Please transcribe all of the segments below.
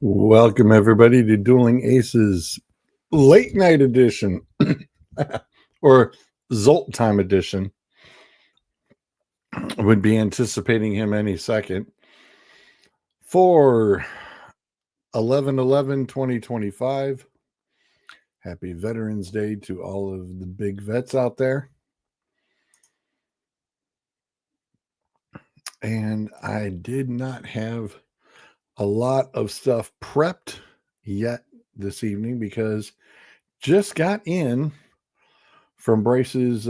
Welcome, everybody, to Dueling Aces Late Night Edition or Zolt Time Edition. Would be anticipating him any second for 11/11/2025. Happy Veterans Day to all of the big vets out there. And I did not have a lot of stuff prepped yet this evening because just got in from Bryce's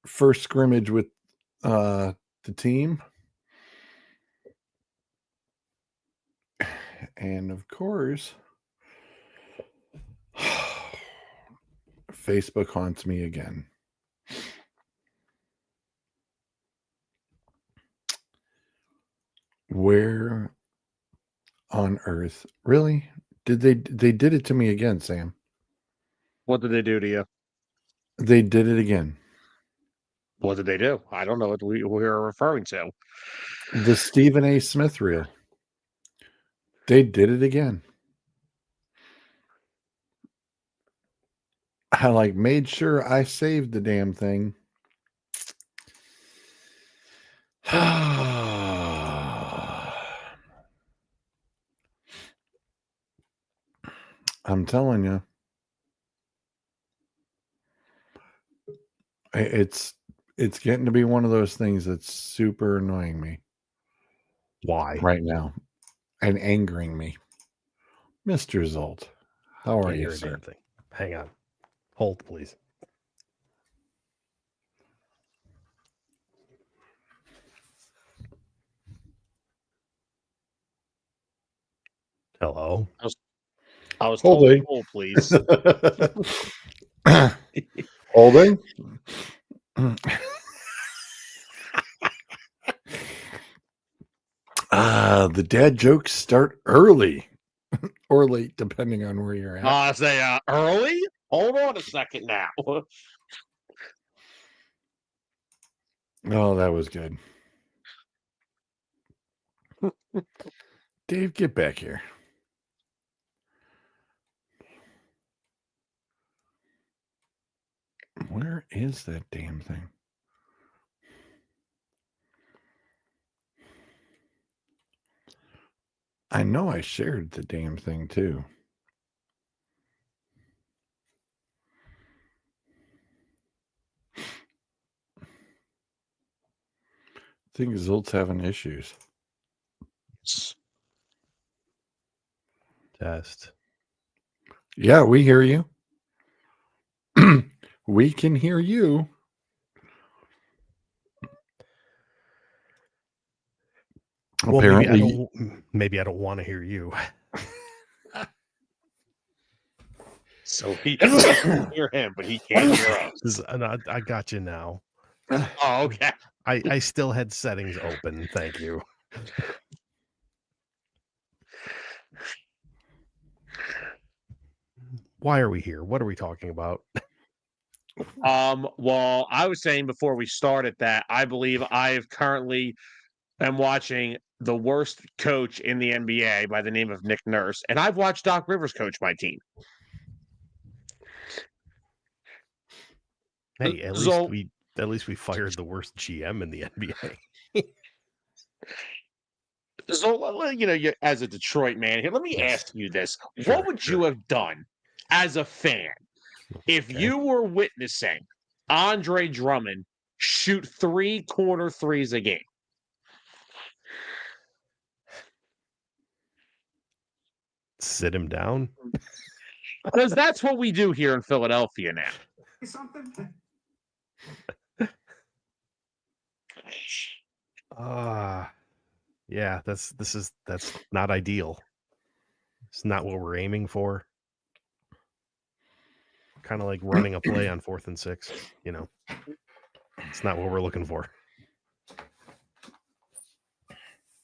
first scrimmage with the team. And of course, Facebook haunts me again. Where on earth? Really? They did it to me again, Sam. What did they do to you? They did it again. What did they do? I don't know what we're referring to. The Stephen A. Smith reel. They did it again. I made sure I saved the damn thing. I'm telling you, it's getting to be one of those things that's super annoying me. Why? Right now, and angering me. Mr. Zolt, how are you, sir? Thing. Hang on. Hold, please. Hello. I was told Holding. to hold, please. Holding. The dad jokes start early or late, depending on where you're at. I say early? Hold on a second now. Oh, that was good. Dave, get back here. Where is that damn thing? I know I shared the damn thing too. I think Zolt's having issues. Test. Yeah, we hear you. We can hear you. Well, apparently, maybe I don't want to hear you. So he can hear him, but he can't hear us. I got you now. Oh, okay. I still had settings open. Thank you. Why are we here? What are we talking about? Well, I was saying before we started that I believe I've currently am watching the worst coach in the NBA by the name of Nick Nurse, and I've watched Doc Rivers coach my team. Hey, at least we fired the worst GM in the NBA. So, you as a Detroit man here, let me ask you this: what would you have done as a fan if you were witnessing Andre Drummond shoot 3 corner threes a game? Sit him down? Because that's what we do here in Philadelphia now. Something. Yeah, that's not ideal. It's not what we're aiming for. Kind of like running a play on 4th and 6, It's not what we're looking for.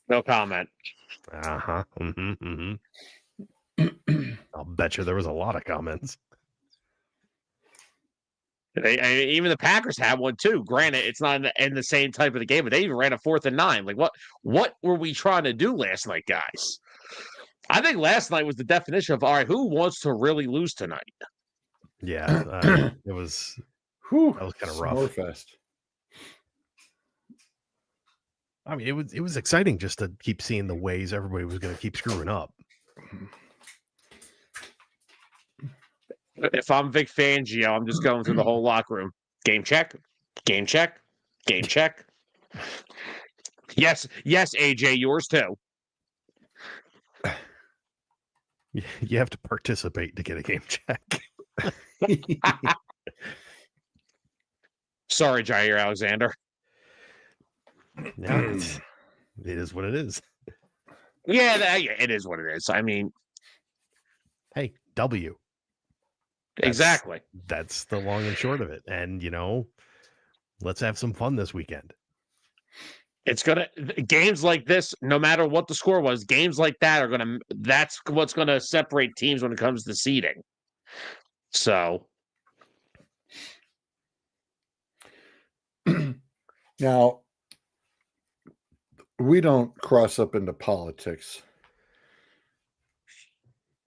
No comment. Uh-huh. Mm-hmm. I'll bet you there was a lot of comments. Even the Packers had one too. Granted, it's not in the same type of the game, but they even ran a 4th and 9. Like what were we trying to do last night, guys? I think last night was the definition of all right. Who wants to really lose tonight? Yeah, it was. Whew, That was kind of rough. Smorfest. I mean, it was exciting just to keep seeing the ways everybody was going to keep screwing up. If I'm Vic Fangio, I'm just going through the whole locker room. Game check, game check, game check. Yes, AJ, yours too. You have to participate to get a game check. Sorry, Jair Alexander. Yeah, it is what it is. Yeah, it is what it is. I mean, hey, W. Exactly. That's the long and short of it. And, let's have some fun this weekend. It's games like this, no matter what the score was, games like that that's what's gonna separate teams when it comes to seeding. So now we don't cross up into politics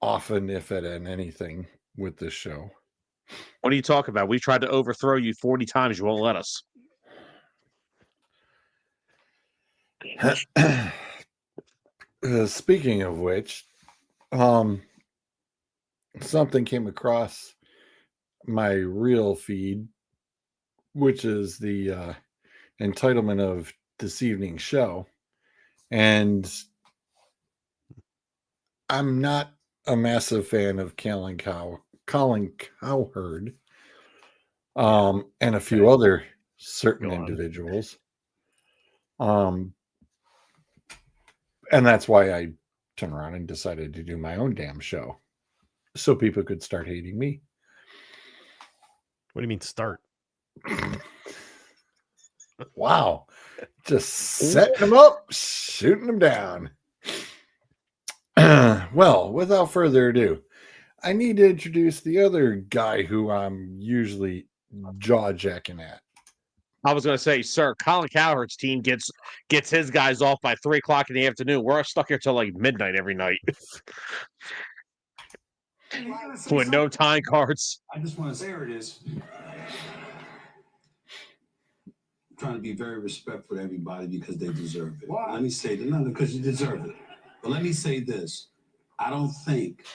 often, if at anything, with this show. What are you talking about? We've tried to overthrow you 40 times. You won't let us. Speaking of which, something came across my real feed, which is the entitlement of this evening's show. And I'm not a massive fan of Colin Cowherd, and a few other certain individuals. And that's why I turned around and decided to do my own damn show, so people could start hating me. What do you mean start? Wow. Just setting them up, shooting them down. Well, without further ado, I need to introduce the other guy who I'm usually jaw-jacking at. I was going to say, sir, Colin Cowherd's team gets his guys off by 3:00 in the afternoon. We're stuck here till like midnight every night with no time cards. I just want to say, there it is. I'm trying to be very respectful to everybody because they deserve it. Why? Let me say that, no, because you deserve it. But let me say this. I don't think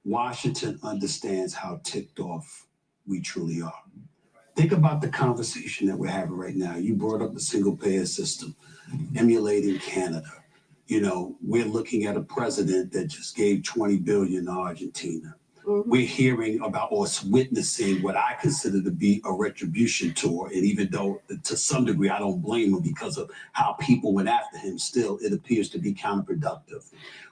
Washington understands how ticked off we truly are. Think about the conversation that we're having right now. You brought up the single-payer system, emulating Canada. We're looking at a president that just gave $20 billion to Argentina. Mm-hmm. We're hearing about or witnessing what I consider to be a retribution tour. And even though to some degree I don't blame him because of how people went after him, still it appears to be counterproductive.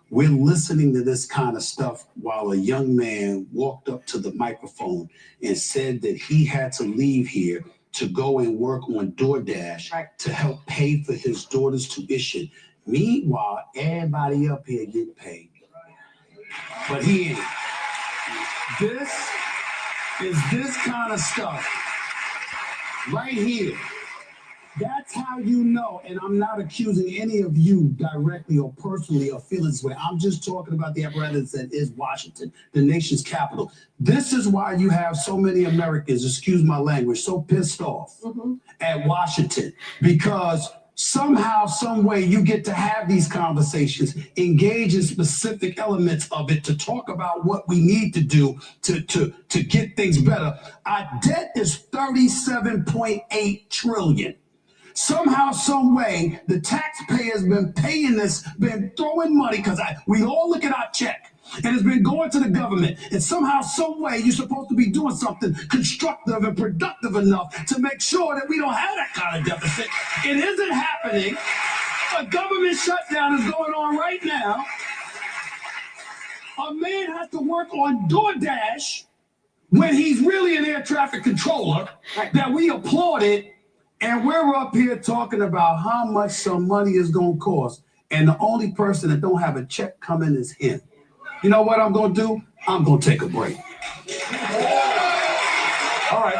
We're listening to this kind of stuff while a young man walked up to the microphone and said that he had to leave here to go and work on DoorDash to help pay for his daughter's tuition. Meanwhile, everybody up here get paid. But he ain't. This is this kind of stuff right here. That's how you know, and I'm not accusing any of you directly or personally or feeling this way. I'm just talking about the apparatus that is Washington, the nation's capital. This is why you have so many Americans, excuse my language, so pissed off at Washington, because somehow, some way you get to have these conversations, engage in specific elements of it to talk about what we need to do to get things better. Our debt is $37.8 trillion. Somehow, some way, the taxpayers been paying this, been throwing money, because we all look at our check, and it's been going to the government. And somehow, some way, you're supposed to be doing something constructive and productive enough to make sure that we don't have that kind of deficit. It isn't happening. A government shutdown is going on right now. A man has to work on DoorDash when he's really an air traffic controller that we applauded. And we're up here talking about how much some money is going to cost. And the only person that don't have a check coming is him. You know what I'm going to do? I'm going to take a break. All right.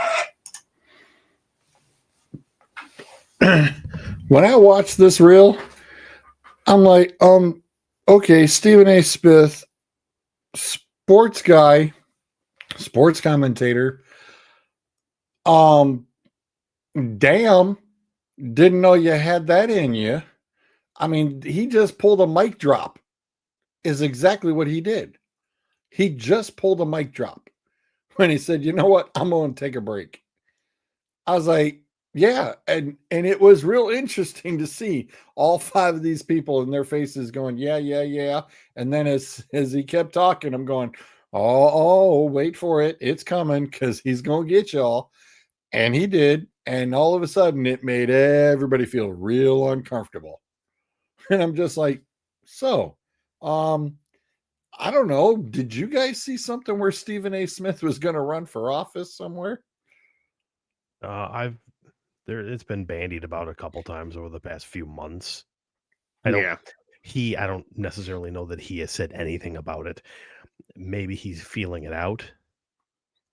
When I watch this reel, I'm like, Okay, Stephen A. Smith, sports guy, sports commentator. Damn, didn't know you had that in you. I mean, he just pulled a mic drop, is exactly what he did. He just pulled a mic drop when he said, you know what, I'm going to take a break. I was like, yeah, and it was real interesting to see all five of these people in their faces going, yeah, yeah, yeah. And then as he kept talking, I'm going, oh, wait for it. It's coming because he's going to get y'all. And he did. And all of a sudden, it made everybody feel real uncomfortable. And I'm just like, so, I don't know. Did you guys see something where Stephen A. Smith was going to run for office somewhere? It's been bandied about a couple times over the past few months. I don't necessarily know that he has said anything about it. Maybe he's feeling it out.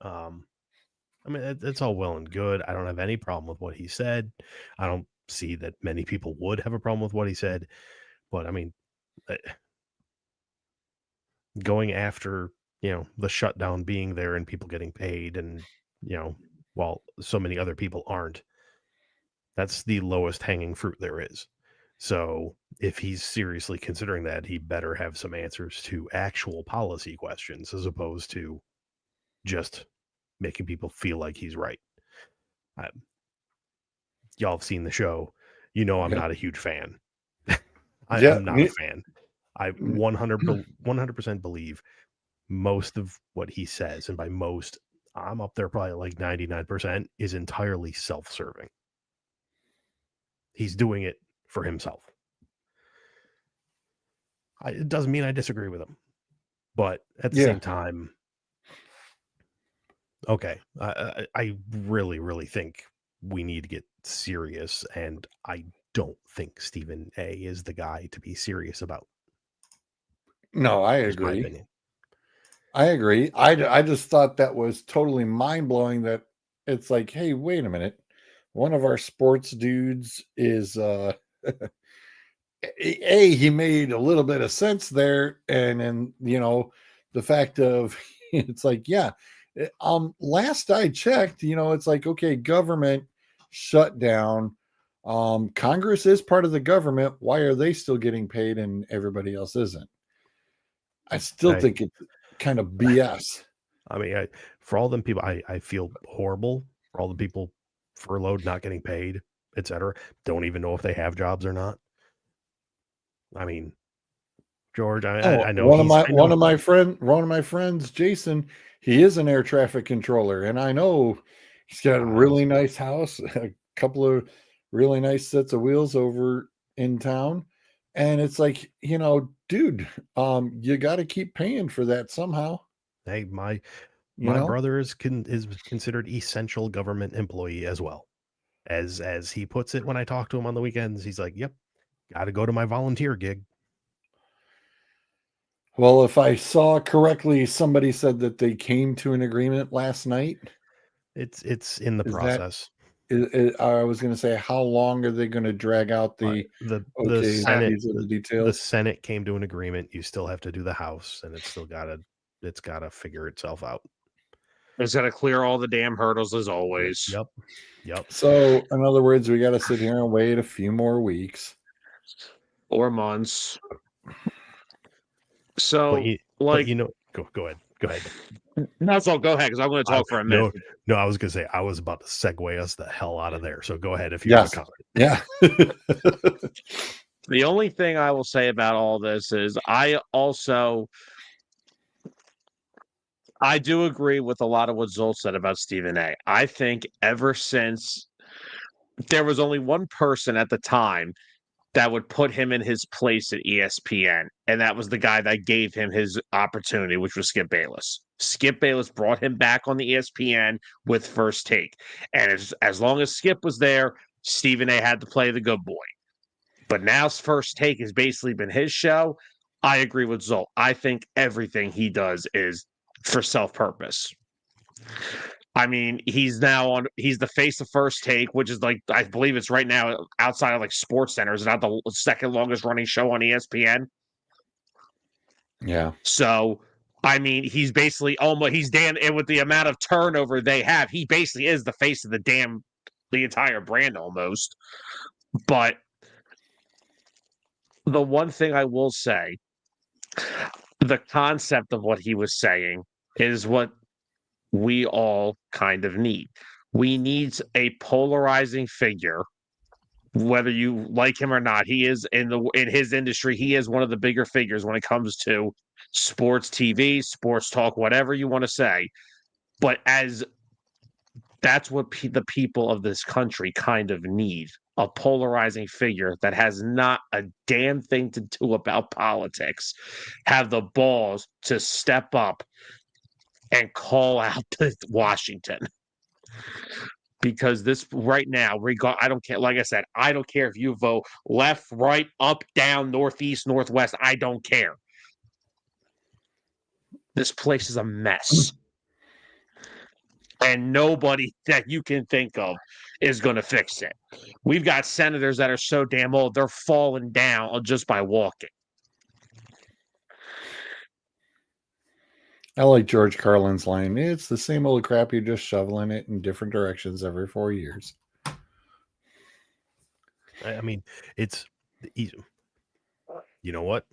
I mean, it's all well and good. I don't have any problem with what he said. I don't see that many people would have a problem with what he said. But I mean, going after, the shutdown being there and people getting paid and, while so many other people aren't, that's the lowest hanging fruit there is. So if he's seriously considering that, he better have some answers to actual policy questions as opposed to just making people feel like he's right. Y'all have seen the show. I'm Yep. not a huge fan. Yeah, I'm not a fan. I 100% believe most of what he says, and by most, I'm up there probably like 99%, is entirely self-serving. He's doing it for himself. It doesn't mean I disagree with him, but at the same time, okay, I really, really think we need to get serious, and I don't think Stephen A. is the guy to be serious about. No, I Is my agree. opinion. I agree. I just thought that was totally mind blowing that it's like, hey, wait a minute. One of our sports dudes is he made a little bit of sense there, and then the fact of it's like, yeah, last I checked, it's like, okay, government shut down. Congress is part of the government. Why are they still getting paid and everybody else isn't? I still think it's kind of BS. I mean, for all them people, I feel horrible for all the people furloughed, not getting paid, etc. Don't even know if they have jobs or not. I mean, George, I know one of he's. my one of my friends, Jason, he is an air traffic controller, and I know he's got a really nice house, a couple of really nice sets of wheels over in town, and it's like, dude, you got to keep paying for that somehow. Hey, my brother is considered essential government employee as well. As he puts it when I talk to him on the weekends, he's like, "Yep, got to go to my volunteer gig." Well, if I saw correctly, somebody said that they came to an agreement last night. It's in the Is that process. I was going to say, how long are they going to drag out The Senate, Senate, these are the the details? Senate came to an agreement. You still have to do the House, and it's got to figure itself out. It's got to clear all the damn hurdles as always. Yep. So, in other words, we got to sit here and wait a few more weeks or months. So, go ahead. That's all. Go ahead, because I'm going to talk for a minute. No, I was going to say I was about to segue us the hell out of there. So go ahead if you have a comment. Yeah. The only thing I will say about all this is I do agree with a lot of what Zolt said about Stephen A. I think ever since there was only one person at the time that would put him in his place at ESPN, and that was the guy that gave him his opportunity, which was Skip Bayless. Skip Bayless brought him back on the ESPN with First Take. And as long as Skip was there, Stephen A. had to play the good boy. But now First Take has basically been his show. I agree with Zolt. I think everything he does is for self-purpose. I mean, he's the face of First Take, which is like, I believe it's right now outside of like Sports Center. Is not the second longest running show on ESPN. Yeah. So, I mean, he's basically he's damn, and with the amount of turnover they have, he basically is the face of the entire brand almost. But the one thing I will say, the concept of what he was saying is what we all kind of need. We need a polarizing figure, whether you like him or not. He is in his industry, he is one of the bigger figures when it comes to sports TV, sports talk, whatever you want to say. But that's what the people of this country kind of need, a polarizing figure that has not a damn thing to do about politics, have the balls to step up and call out to Washington. Because this right now, I don't care. Like I said, I don't care if you vote left, right, up, down, northeast, northwest. I don't care. This place is a mess. And nobody that you can think of is going to fix it. We've got senators that are so damn old, they're falling down just by walking. I like George Carlin's line. It's the same old crap. You're just shoveling it in different directions every 4 years. I mean, it's easy. You know what?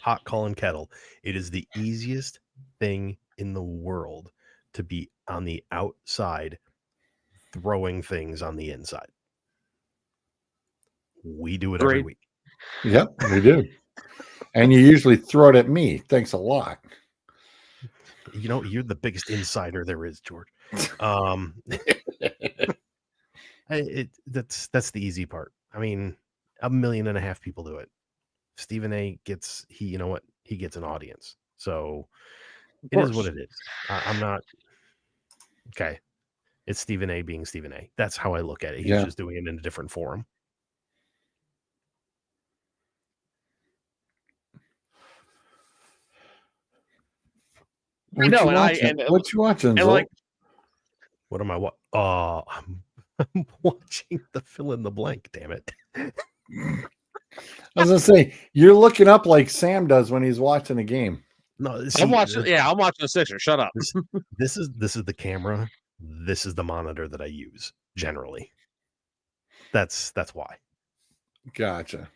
Hot calling kettle. It is the easiest thing in the world to be on the outside throwing things on the inside. We do it every week. Yep, we do. And you usually throw it at me. Thanks a lot. You know, you're the biggest insider there is, George. That's the easy part. I mean, 1.5 million people do it. Stephen A gets you know what? He gets an audience. So it is what it is. I'm not okay. It's Stephen A being Stephen A. That's how I look at it. He's just doing it in a different forum. What you watching? And like, what am I? I'm watching the fill in the blank. Damn it! I was gonna say you're looking up like Sam does when he's watching a game. No, I'm watching the Sixers. Shut up. This is the camera. This is the monitor that I use generally. That's why. Gotcha.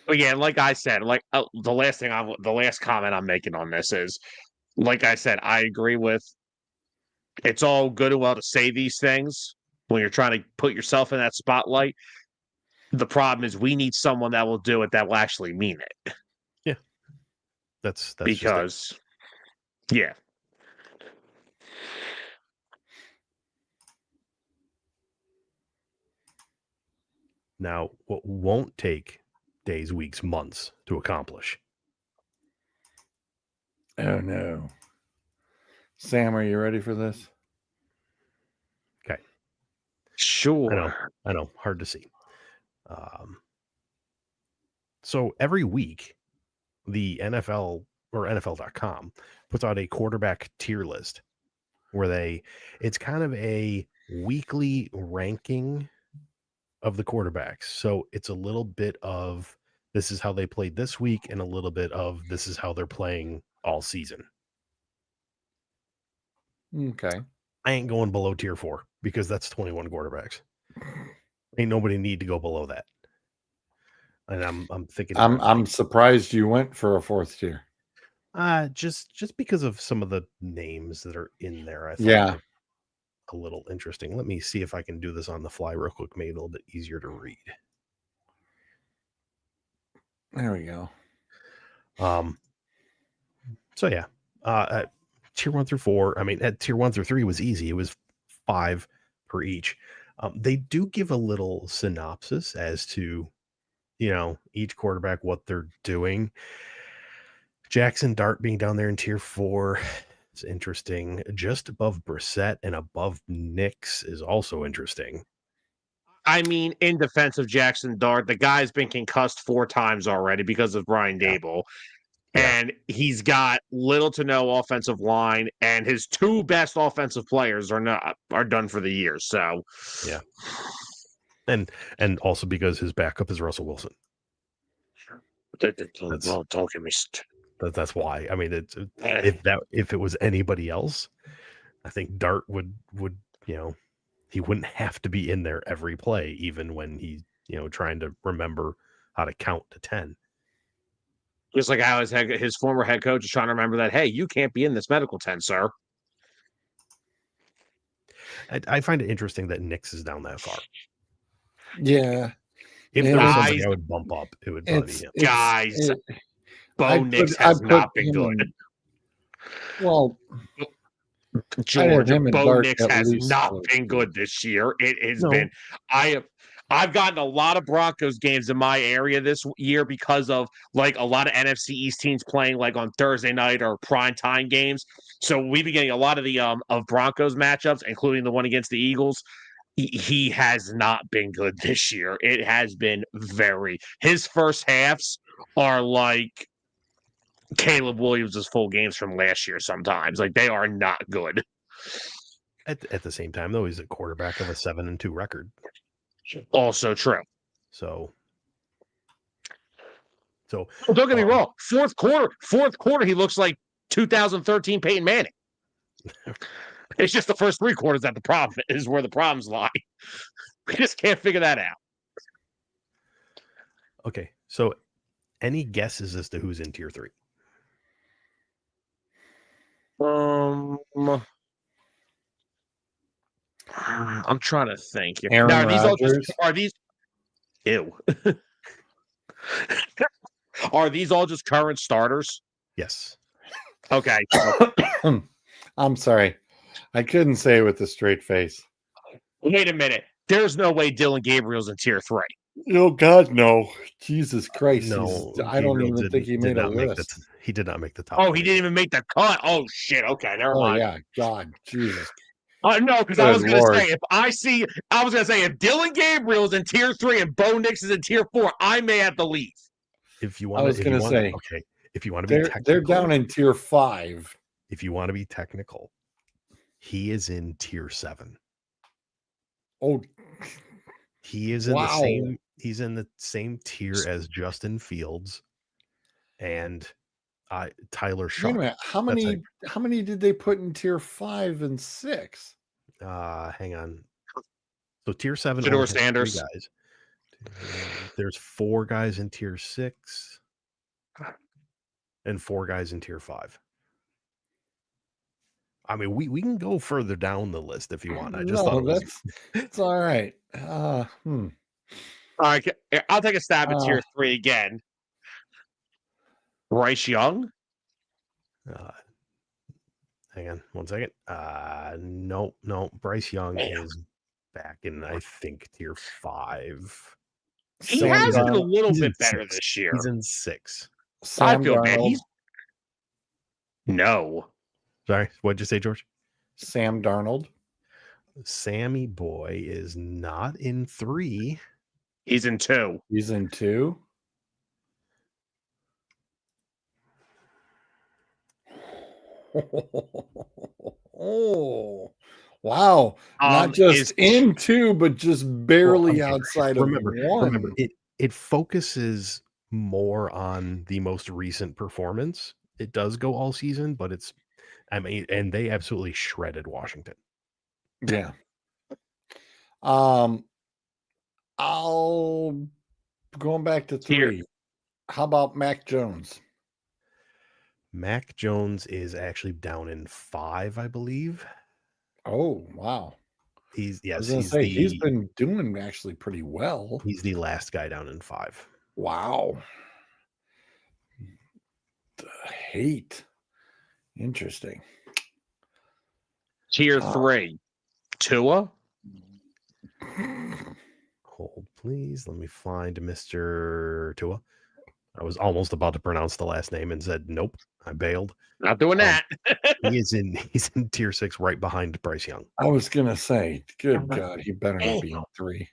But yeah, like I said, the last comment I'm making on this is, like I said, I agree with. It's all good and well to say these things when you're trying to put yourself in that spotlight. The problem is we need someone that will do it, that will actually mean it. Yeah, that's because, yeah. Now, what won't take days, weeks, months to accomplish? Oh no. Sam, are you ready for this? Okay. Sure. I know. Hard to see. So every week, the NFL or NFL.com puts out a quarterback tier list where it's kind of a weekly ranking of the quarterbacks. So it's a little bit of this is how they played this week and a little bit of this is how they're playing all season. Okay. I ain't going below tier 4 because that's 21 quarterbacks. Ain't nobody need to go below that. And I'm thinking I'm surprised you went for a 4th tier. Just because of some of the names that are in there. I thought a little interesting. Let me see if I can do this on the fly real quick, make it a little bit easier to read. There we go. So yeah, tier 1 through 4. I mean, at tier 1 through 3 was easy. It was 5 per each. They do give a little synopsis as to, each quarterback, what they're doing. Jackson Dart being down there in tier 4 is interesting. Just above Brissett and above Nix is also interesting. I mean, in defense of Jackson Dart, the guy's been concussed 4 times already because of Brian Dable. Yeah. And he's got little to no offensive line, and his 2 best offensive players are done for the year. So yeah. And also because his backup is Russell Wilson. Don't get me. That's why. I mean, it's Eh, if it was anybody else, I think Dart would he wouldn't have to be in there every play, even when he's trying to remember how to count to 10. Just like how his former head coach is trying to remember that, hey, you can't be in this medical tent, sir. I find it interesting that Nix is down that far. Yeah. If Yeah, there was that's- somebody I would bump up, it would probably be him. Guys, Bo Nix I has put not been him good. in- well, George, him and Bo Dart Nix at has least not close been to good this year. It has No. been. I've gotten a lot of Broncos games in my area this year because of like a lot of NFC East teams playing like on Thursday night or prime time games. So we've been getting a lot of the of Broncos matchups, including the one against the Eagles. He has not been good this year. It has been his first halves are like Caleb Williams' full games from last year sometimes. Like they are not good. At the same time, though, he's a quarterback of a 7-2 record. Also true. So Don't get me wrong. Fourth quarter, he looks like 2013 Peyton Manning. It's just the first 3 quarters that the problem is where the problems lie. We just can't figure that out. okay, so any guesses as to who's in tier 3? I'm trying to think. Aaron Now, Rodgers. are these ew? Are these all just current starters? Yes. Okay. I'm sorry. I couldn't say it with a straight face. Wait a minute. There's no way Dylan Gabriel's in tier 3. Oh God, no! Jesus Christ! No, I don't Gabriel even think he made a list. He did not make the top. Oh, he didn't even make the cut. Oh shit. Okay, never mind. Yeah, God, Jesus. No, because I was Good going to Lord. say if Dylan Gabriel's in tier 3 and Bo Nix is in tier 4, I may have to leave. If you want, I was going to say, okay. If you want to be technical, they're down in tier 5. If you want to be technical, he is in tier 7. Oh, he is in the wow. same. He's in the same tier as Justin Fields and Tyler Wait Shaw. a minute. How many did they put in tier 5 and 6? Hang on. So tier 7 Shedeur only has 3 Sanders. guys. There's 4 guys in tier 6 and 4 guys in tier 5. I mean, we can go further down the list if you want. I just thought it was... it's all right. All right, I'll take a stab at tier 3 again. Bryce Young. Hang on 1 second. No. Bryce Young is back in, I think, tier 5. He has been a little bit better this year. He's in 6. I feel bad. No. Sorry, what'd you say, George? Sam Darnold. Sammy boy is not in 3. He's in 2. He's in 2. Oh, wow. Not just in 2, but just barely outside of 1. Remember, it focuses more on the most recent performance. It does go all season, but and they absolutely shredded Washington. Yeah. I'll going back to 3. How about Mac Jones? Mac Jones is actually down in 5, I believe. Oh, wow. He's been doing actually pretty well. He's the last guy down in 5. Wow. The hate. Interesting. Tier 3. Tua. Hold, please. Let me find Mr. Tua. I was almost about to pronounce the last name and said, nope, I bailed. Not doing that. He's in tier 6 right behind Bryce Young. I was going to say, good God, he better not be in 3.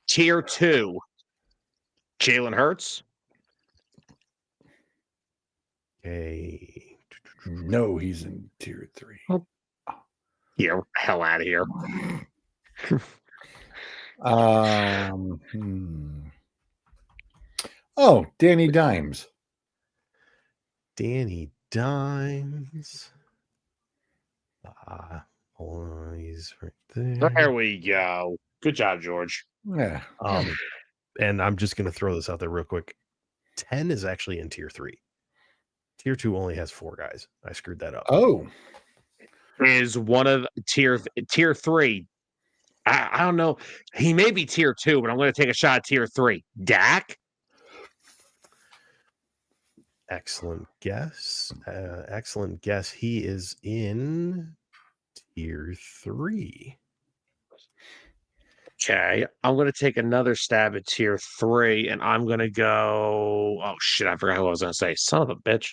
Tier 2. Jalen Hurts. Okay. No, he's in tier 3. Yeah, hell out of here. Oh, Danny Dimes. Danny Dimes. Oh, he's right There there. we go. Good job, George. Yeah. And I'm just going to throw this out there real quick. 10 is actually in tier 3. Tier 2 only has 4 guys. I screwed that up. Oh. Is one of tier 3. I don't know. He may be tier 2, but I'm going to take a shot at tier 3. Dak? Excellent guess. Excellent guess. He is in tier 3. Okay. I'm going to take another stab at tier 3, and I'm going to go. Oh, shit. I forgot who I was going to say. Son of a bitch.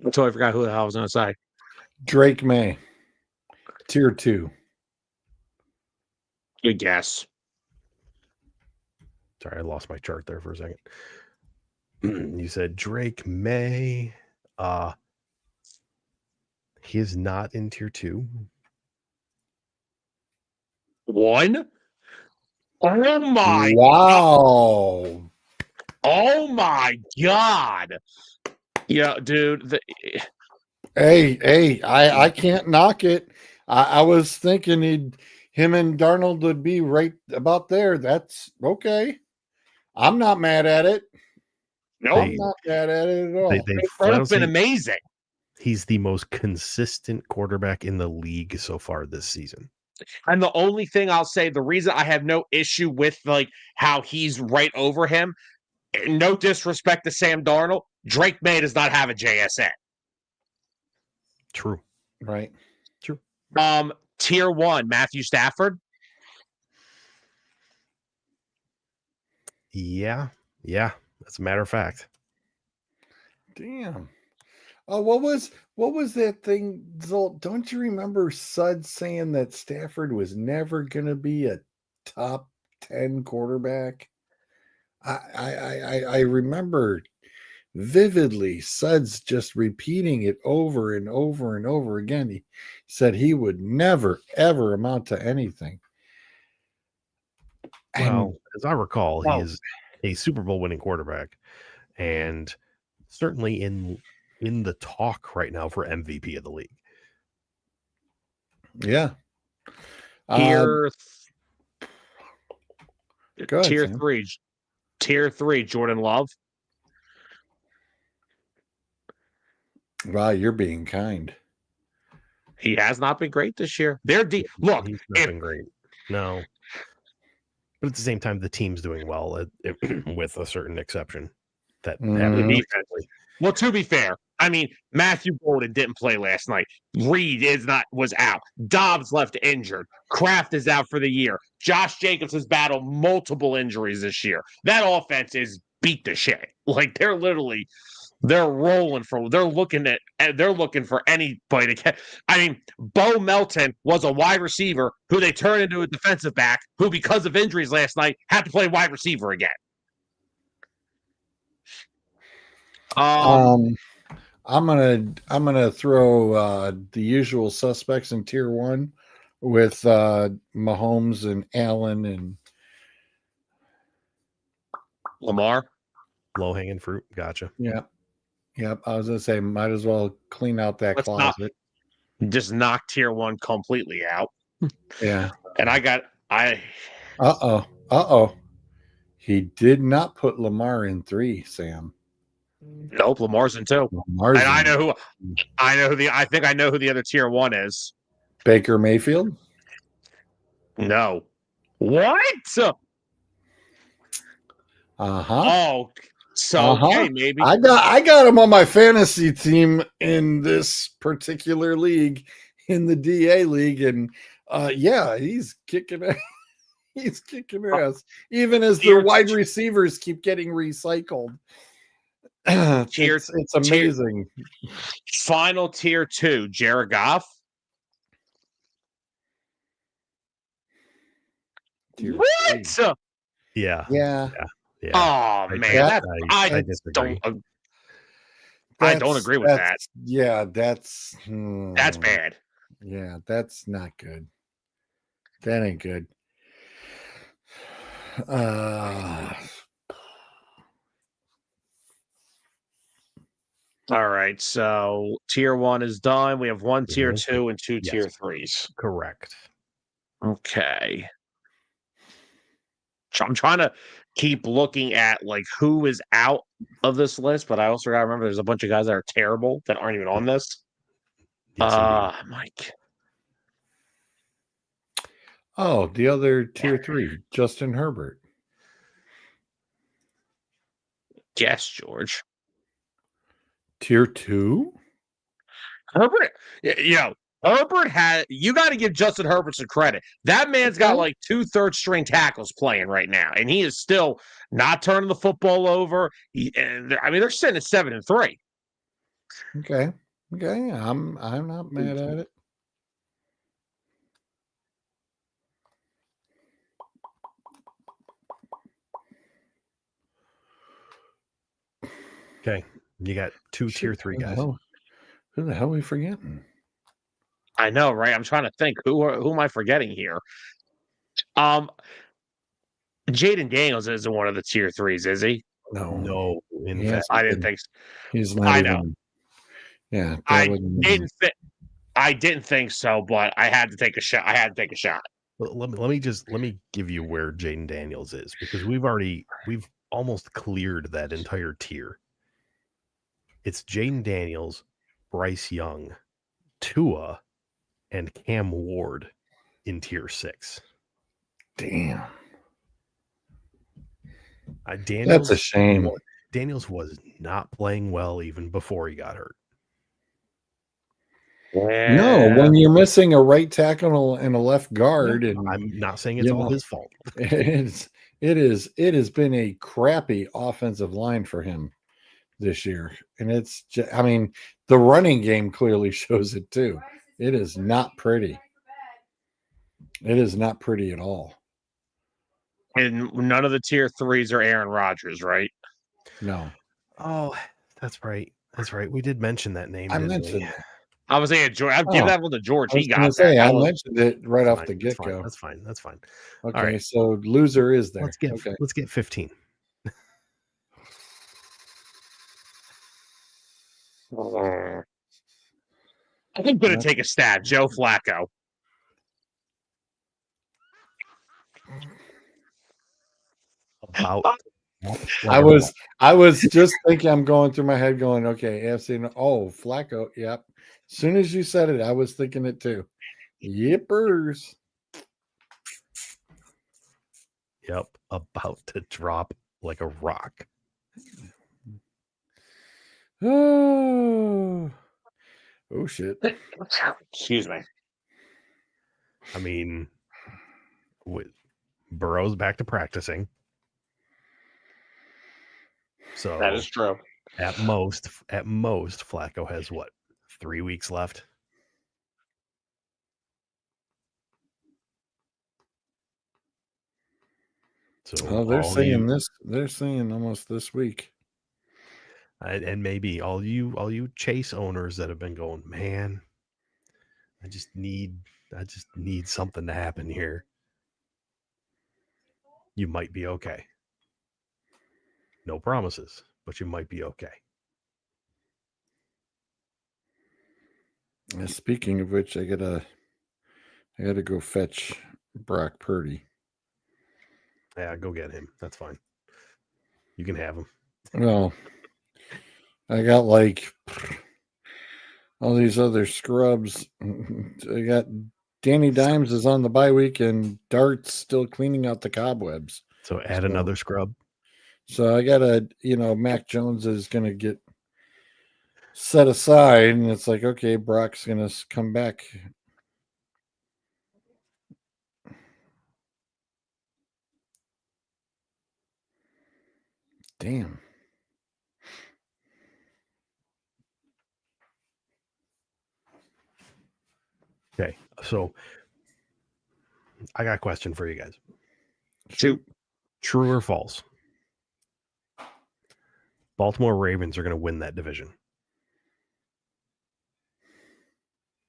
I totally forgot who the hell I was going to say. Drake May. Tier 2. Good guess. Sorry, I lost my chart there for a second. You said Drake May. He is not in tier 2. 1? Oh my! Wow! Oh my God! Yeah, dude. Hey! I can't knock it. I was thinking him and Darnold would be right about there. That's okay. I'm not mad at it. Nope. I'm not mad at it at all. They They've flat out both been say amazing. he's the most consistent quarterback in the league so far this season. And the only thing I'll say, the reason I have no issue with like how he's right over him, no disrespect to Sam Darnold, Drake May does not have a JSN. True. Right. True. Tier 1, Matthew Stafford. Yeah. That's a matter of fact. Damn. Oh, what was that thing, Zolt? Don't you remember Sud saying that Stafford was never going to be a top 10 quarterback? I remember vividly Sud's just repeating it over and over and over again. He said he would never, ever amount to anything. Well, as I recall, Well- he is a Super Bowl winning quarterback and certainly in the talk right now for MVP of the league. Yeah. Tier Go ahead, tier Sam. 3. Tier 3, Jordan Love. Wow, you're being kind. He has not been great this year. They're deep. Look, He's not been great. No. But at the same time, the team's doing well with a certain exception. That the Mhm. defense. Well, to be fair, I mean, Matthew Golden didn't play last night. Reed was out. Dobbs left injured. Kraft is out for the year. Josh Jacobs has battled multiple injuries this year. That offense is beat to shit. Like they're rolling they're looking for anybody to get. I mean, Bo Melton was a wide receiver who they turned into a defensive back who, because of injuries last night, had to play wide receiver again. I'm gonna throw the usual suspects in tier 1 with Mahomes and Allen and Lamar. low hanging fruit. Gotcha. Yep. I was gonna say might as well clean out that Let's not- closet. Just knock tier 1 completely out. Yeah. And Uh-oh. He did not put Lamar in 3, Sam. Nope, Lamar's in 2. Lamar's And I in know who the other tier 1 is. Baker Mayfield. No. What? Uh-huh. Oh, so okay, maybe. I got him on my fantasy team in this particular league, in the DA league, and yeah, he's kicking ass. He's kicking ass, even as the wide receivers keep getting recycled. It's amazing. Final tier 2, Jared Goff. What? Yeah. Oh Like man, I disagree. I don't agree with that. Yeah, that's That's bad. Yeah, that's not good. That ain't good. All right, so tier 1 is done. We have one tier 2 and two Yes. tier 3s. Correct. Okay. I'm trying to keep looking at like who is out of this list, but I also got to remember there's a bunch of guys that are terrible that aren't even on this. Yes, indeed. Mike. Oh, the other tier 3, Justin Herbert. Yes, George. Tier 2? Herbert, Herbert had, you got to give Justin Herbert some credit. That man's got like 2 third-string tackles playing right now, and he is still not turning the football over. They're sitting at 7-3. Okay. I'm not mad at it. Okay. You got 2 tier 3 guys. Who the hell are we forgetting? I know, right? I'm trying to think who am I forgetting here? Jaden Daniels isn't one of the tier 3s, is he? No. In He fact, I didn't think so. He's not I even. know. Yeah, I didn't think so, but I had to take a shot. let me give you where Jaden Daniels is, because we've almost cleared that entire tier. It's Jaden Daniels, Bryce Young, Tua, and Cam Ward in tier 6. Damn. Daniels, That's a shame. Daniels was not playing well even before he got hurt. Yeah. No, when you're missing a right tackle and a left guard, and I'm not saying it's all his fault. It has been a crappy offensive line for him this year, and it's just, the running game clearly shows it too. It is not pretty. It is not pretty at all. And none of the tier 3s are Aaron Rodgers, right? No. Oh, that's right. We did mention that name. I didn't mentioned we? it. I was saying, I'll give that one to George. I was He going got to say, that. I mentioned it right off the That's get-go. That's fine. Okay, right. so loser is there. Let's get 15. I'm going to take a stab. Joe Flacco. I was just thinking, I'm going through my head going, okay, AFC, Flacco, yep. As soon as you said it, I was thinking it too. Yippers. Yep, about to drop like a rock. Oh shit. Excuse me. Burrow's back to practicing. So that is true. At most, Flacco has 3 weeks left. So they're saying this. They're saying almost this week. And maybe all you Chase owners that have been going, man, I just need something to happen here. You might be okay. No promises, but you might be okay. Speaking of which, I gotta go fetch Brock Purdy. Yeah, go get him. That's fine. You can have him. Well, I got all these other scrubs. I got Danny Dimes is on the bye week, and Dart's still cleaning out the cobwebs. So add another scrub. So I gotta, Mac Jones is gonna get set aside, and it's like, okay, Brock's gonna come back. Damn. Okay, so I got a question for you guys. Shoot. True or false? Baltimore Ravens are going to win that division.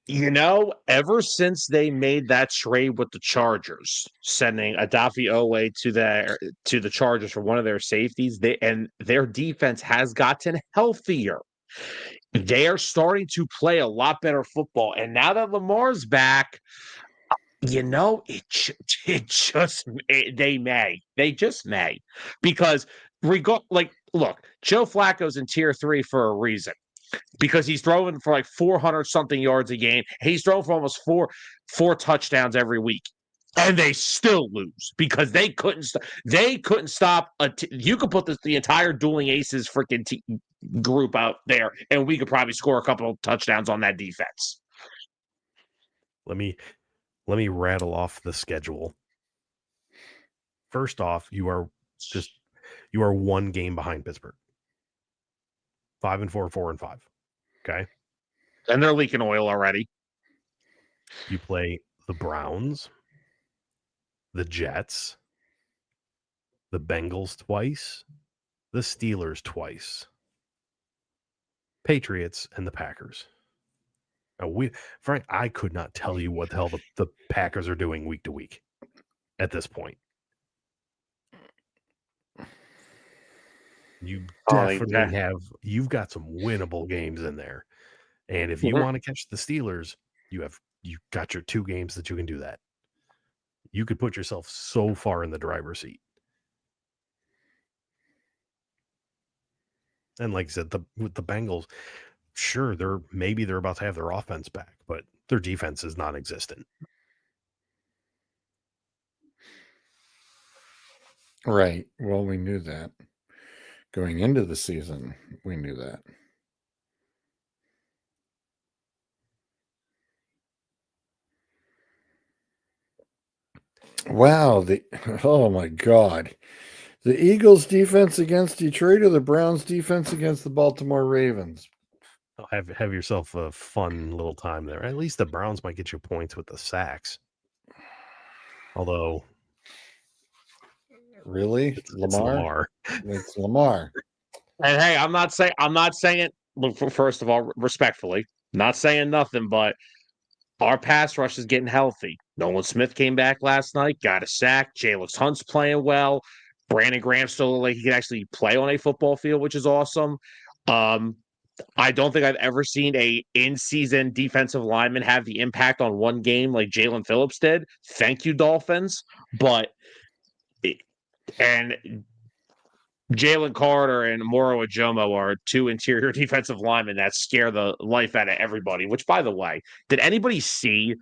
Ever since they made that trade with the Chargers, sending Adafi Owe to the Chargers for one of their safeties, their defense has gotten healthier. They are starting to play a lot better football, and now that Lamar's back, they just may, because look, Joe Flacco's in tier 3 for a reason. Because he's throwing for like 400 something yards a game. He's throwing for almost four touchdowns every week, and they still lose because they couldn't stop. You could put the entire Dueling Aces freaking group out there, and we could probably score a couple of touchdowns on that defense. Let me rattle off the schedule. First off, you are one game behind Pittsburgh. 5-4, 4-5. Okay. And they're leaking oil already. You play the Browns, the Jets, the Bengals twice, the Steelers twice, Patriots, and the Packers. Now Frank, I could not tell you what the hell the Packers are doing week to week at this point. You definitely you've got some winnable games in there. And if you want to catch the Steelers, you got your 2 games that you can do that. You could put yourself so far in the driver's seat. And like I said, with the Bengals, sure, they're about to have their offense back, but their defense is non-existent. Right. Well, we knew that. Going into the season, we knew that. Wow. Oh my God. The Eagles defense against Detroit or the Browns defense against the Baltimore Ravens? Have yourself a fun little time there. At least the Browns might get you points with the sacks. Although, really, it's Lamar. It's Lamar. And hey, I'm not saying. Look, first of all, respectfully, not saying nothing, but our pass rush is getting healthy. Nolan Smith came back last night, got a sack. Jalen Hunt's playing well. Brandon Graham still like he can actually play on a football field, which is awesome. I don't think I've ever seen a in-season defensive lineman have the impact on one game like Jalen Phillips did. Thank you, Dolphins. And Jalen Carter and Moro Ajomo are 2 interior defensive linemen that scare the life out of everybody. Which, by the way, did anybody see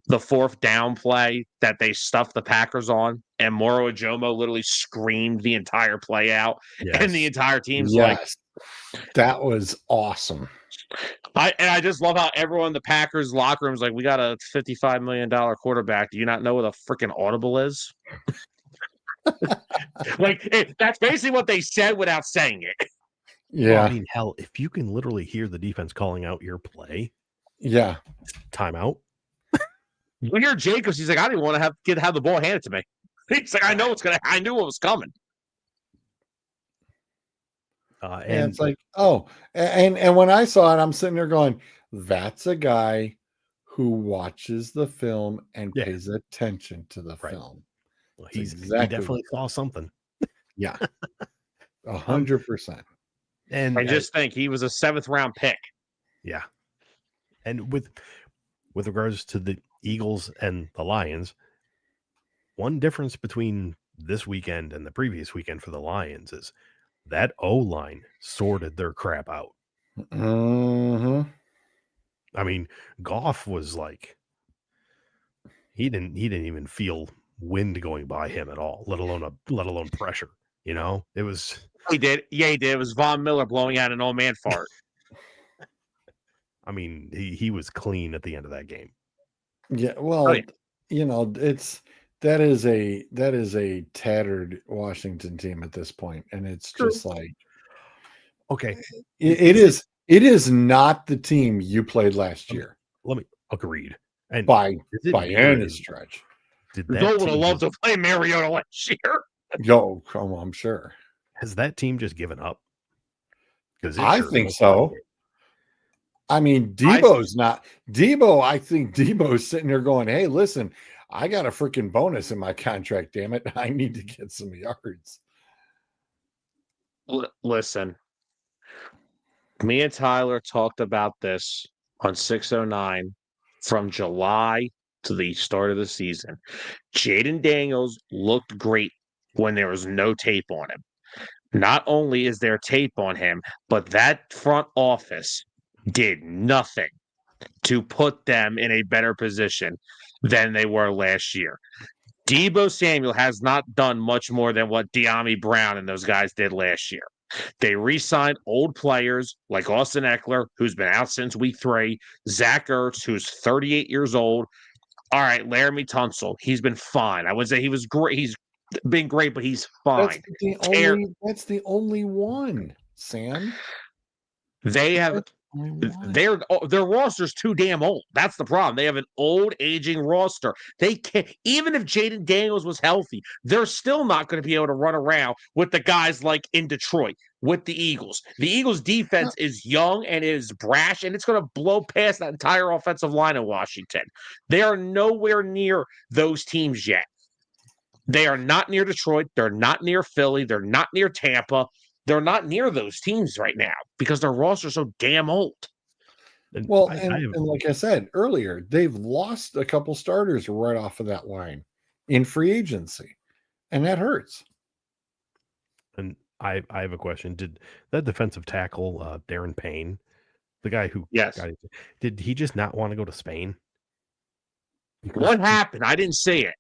the 4th down play that they stuffed the Packers on? And Moro Ajomo literally screamed the entire play out. Yes. And the entire team's like... That was awesome. I just love how everyone in the Packers locker room is like, we got a $55 million quarterback. Do you not know what a freaking audible is? That's basically what they said without saying it. Yeah. Well, I mean, hell, if you can literally hear the defense calling out your play. Yeah. Timeout. You hear Jacobs, he's like, I didn't want to have the ball handed to me. He's like, I knew it was coming. And it's like, oh, and when I saw it, I'm sitting there going, that's a guy who watches the film and pays attention to the film. Well, he definitely saw something. Yeah. 100%. And I just think he was a 7th round pick. Yeah. And with regards to the Eagles and the Lions, one difference between this weekend and the previous weekend for the Lions is that O-line sorted their crap out. Mm-hmm. I mean, Goff was like, he didn't even feel wind going by him at all, let alone pressure. It was. He did. Yeah, he did. It was Von Miller blowing out an old man fart. I mean, he was clean at the end of that game. Yeah, well, that is a tattered Washington team at this point, and it's just like, okay, it is not the team you played last year. Let me agreed, and by any stretch. Did that would have loved to play Mariota last year? Yo, I'm sure. Has that team just given up? Because I think so. I mean, Debo's not Debo. I think Debo's sitting there going, "Hey, listen, I got a freaking bonus in my contract. Damn it, I need to get some yards." Listen, me and Tyler talked about this on 609 from July to the start of the season. Jaden Daniels looked great when there was no tape on him. Not only is there tape on him, but that front office did nothing to put them in a better position than they were last year. Debo Samuel has not done much more than what De'Ami Brown and those guys did last year. They re-signed old players like Austin Eckler, who's been out since week 3, Zach Ertz, who's 38 years old. All right, Laramie Tunsil, he's been fine. I would say he was great. He's been great, but he's fine. That's the only one, Sam. They have their roster's too damn old. That's the problem. They have an old, aging roster. They can't, even if Jaden Daniels was healthy, they're still not going to be able to run around with the guys like in Detroit with the Eagles. The Eagles' defense is young and is brash, and it's going to blow past that entire offensive line in Washington. They are nowhere near those teams yet. They are not near Detroit. They're not near Philly. They're not near Tampa. They're not near those teams right now because their roster's so damn old. Well, and like I said earlier, they've lost a couple starters right off of that line in free agency, and that hurts. And I have a question. Did that defensive tackle, Darren Payne, the guy who did he just not want to go to Spain? What happened? I didn't see it.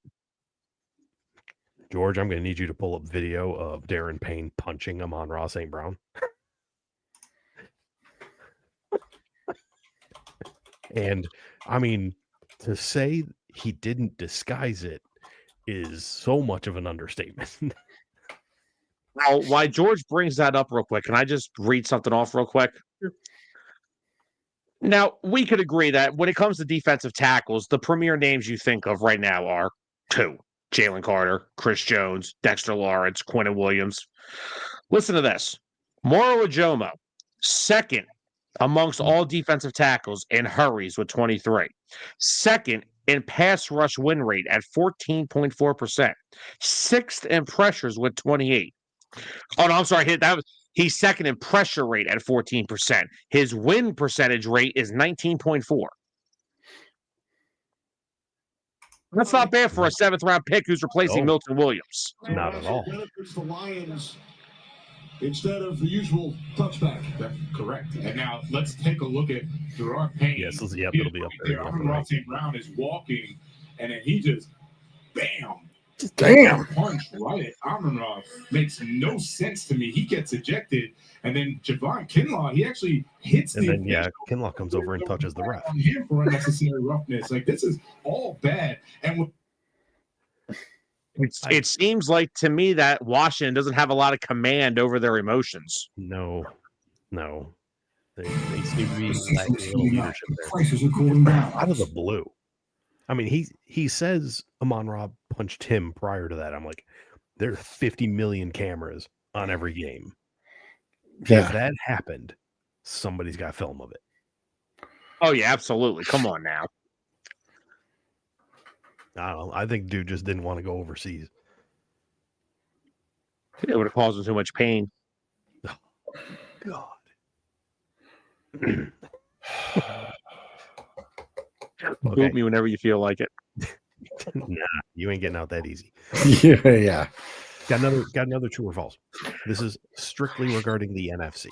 George, I'm going to need you to pull up video of Darren Payne punching Amon-Ra St. Brown. And, I mean, to say he didn't disguise it is so much of an understatement. Well, why George brings that up real quick, can I just read something off real quick? Sure. Now, we could agree that when it comes to defensive tackles, the premier names you think of right now are 2. Jalen Carter, Chris Jones, Dexter Lawrence, Quentin Williams. Listen to this. Moro Ajomo, second amongst all defensive tackles in hurries with 23. Second in pass rush win rate at 14.4%. Sixth in pressures with 28. Oh, no, I'm sorry. He's second in pressure rate at 14%. His win percentage rate is 19.4. That's not bad for a 7th-round pick who's replacing Milton Williams. Not at all. The Lions instead of the usual touchback. That's correct. And now let's take a look at Gerard Payne. Yes, it'll be up there. Amon-Ra St. Brown is walking, and then he just, bam. Damn. Punch right at Amon-Ra. Makes no sense to me. He gets ejected, and then Javon Kinlaw, he actually hits and then Kinlaw comes over and touches the ref. On him for unnecessary roughness. Like, this is all bad. And it seems like to me that Washington doesn't have a lot of command over their emotions. No. They seem to be lacking a little leadership there. Out of the blue. I mean, he says Amon-Ra punched him prior to that. I'm like, there's 50 million cameras on every game. Yeah. If that happened, somebody's got film of it. Oh, yeah, absolutely. Come on now. I don't know. I think dude just didn't want to go overseas. It would have caused him too much pain. Oh, God. Boot me whenever you feel like it. Nah, you ain't getting out that easy. Yeah. Got another true or false. This is strictly regarding the NFC.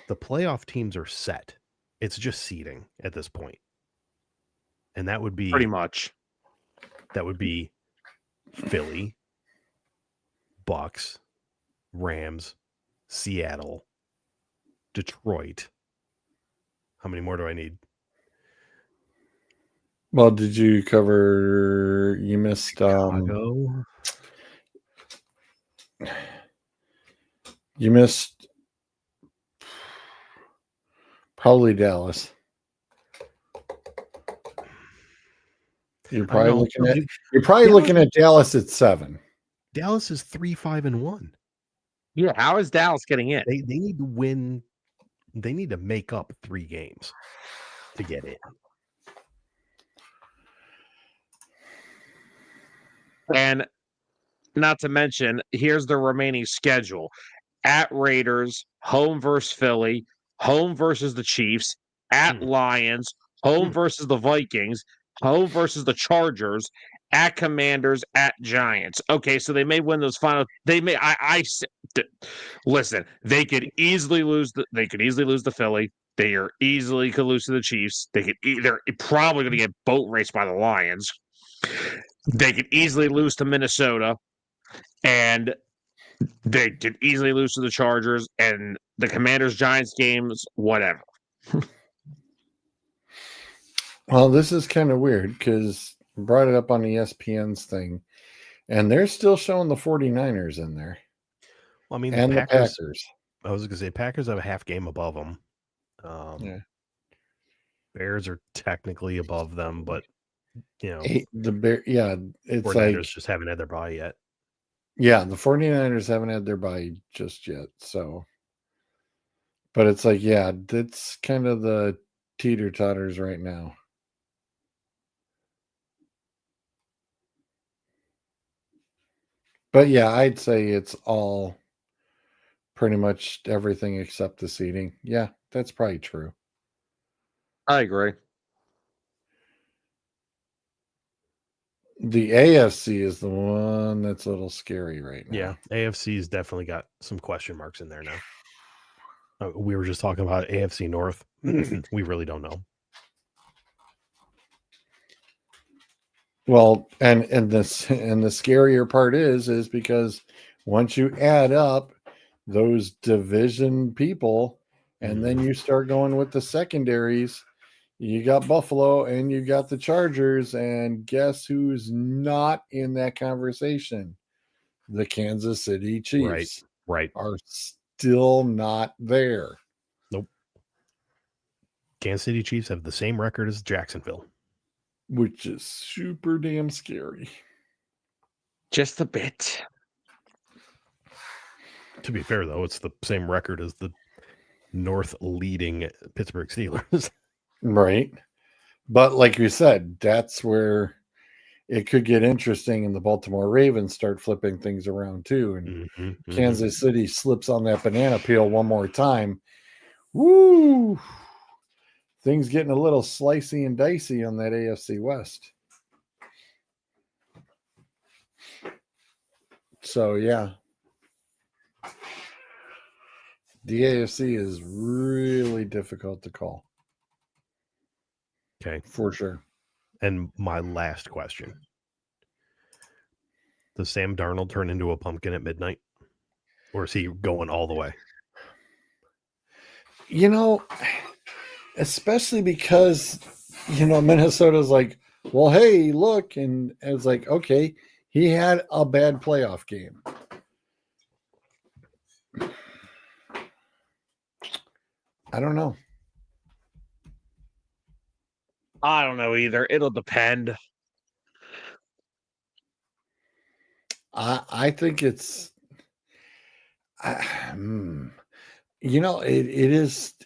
The playoff teams are set. It's just seeding at this point. And that would be pretty much. That would be Philly, Bucks, Rams, Seattle, Detroit. How many more do I need? Well, did you cover? You missed Chicago. You missed probably Dallas. You're probably looking at Dallas at 7. Dallas is 3-5-1. Yeah, how is Dallas getting in? They need to win they need to make up 3 games to get in. And not to mention, here's the remaining schedule: at Raiders, home versus Philly, home versus the Chiefs, at Lions, home versus the Vikings, home versus the Chargers, at Commanders, at Giants. Okay, so they may win those final. They may. Listen. They could easily lose. They could easily lose to Philly. They are easily could lose to the Chiefs. They could. They're probably going to get boat raced by the Lions. They could easily lose to Minnesota, and they could easily lose to the Chargers and the Commanders Giants games, whatever. Well, this is kind of weird because brought it up on ESPN's thing, and they're still showing the 49ers in there. Well, I mean, and the Packers. The I was going to say Packers have a half game above them. Yeah. Bears are technically above them, but it's 49ers like just haven't had their bye yet. Yeah, the 49ers haven't had their bye just yet. So, but it's like, yeah, that's kind of the teeter-totters right now. But yeah, I'd say it's all pretty much everything except the seating. Yeah, that's probably true. I agree. The AFC is the one that's a little scary right now. Yeah, AFC's definitely got some question marks in there now. We were just talking about AFC North. We really don't know. Well, and the scarier part is because once you add up those division people, and then you start going with the secondaries, you got Buffalo and you got the Chargers, and guess who's not in that conversation? The Kansas City Chiefs. Right. Are still not there. Nope. Kansas City Chiefs have the same record as Jacksonville, which is super damn scary. Just a bit. To be fair, though, it's the same record as the North leading Pittsburgh Steelers. Right. But like you said, that's where it could get interesting, and the Baltimore Ravens start flipping things around too. And Kansas City slips on that banana peel one more time. Woo! Things getting a little slicey and dicey on that AFC West. So, yeah. The AFC is really difficult to call. Okay. For sure. And my last question. Does Sam Darnold turn into a pumpkin at midnight? Or is he going all the way? Especially because, Minnesota's like, well, hey, look. And it's like, okay, he had a bad playoff game. I don't know. I don't know either. It'll depend. I think it's,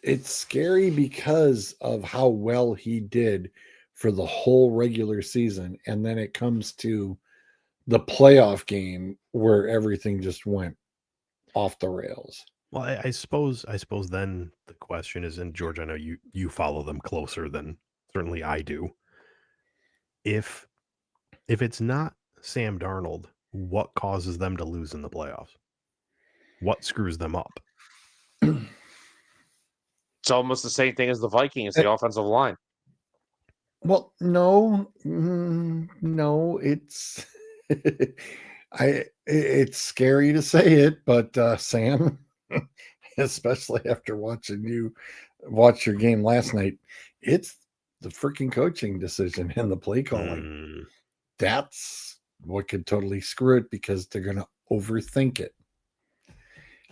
it's scary because of how well he did for the whole regular season. And then it comes to the playoff game where everything just went off the rails. Well, I suppose then the question is, and George, I know you follow them closer than certainly I do. If it's not Sam Darnold, what causes them to lose in the playoffs? What screws them up? It's almost the same thing as the Vikings, the offensive line. Well, no, it's it's scary to say it, but Sam, especially after watching you watch your game last night, it's the freaking coaching decision and the play calling. That's what could totally screw it because they're going to overthink it.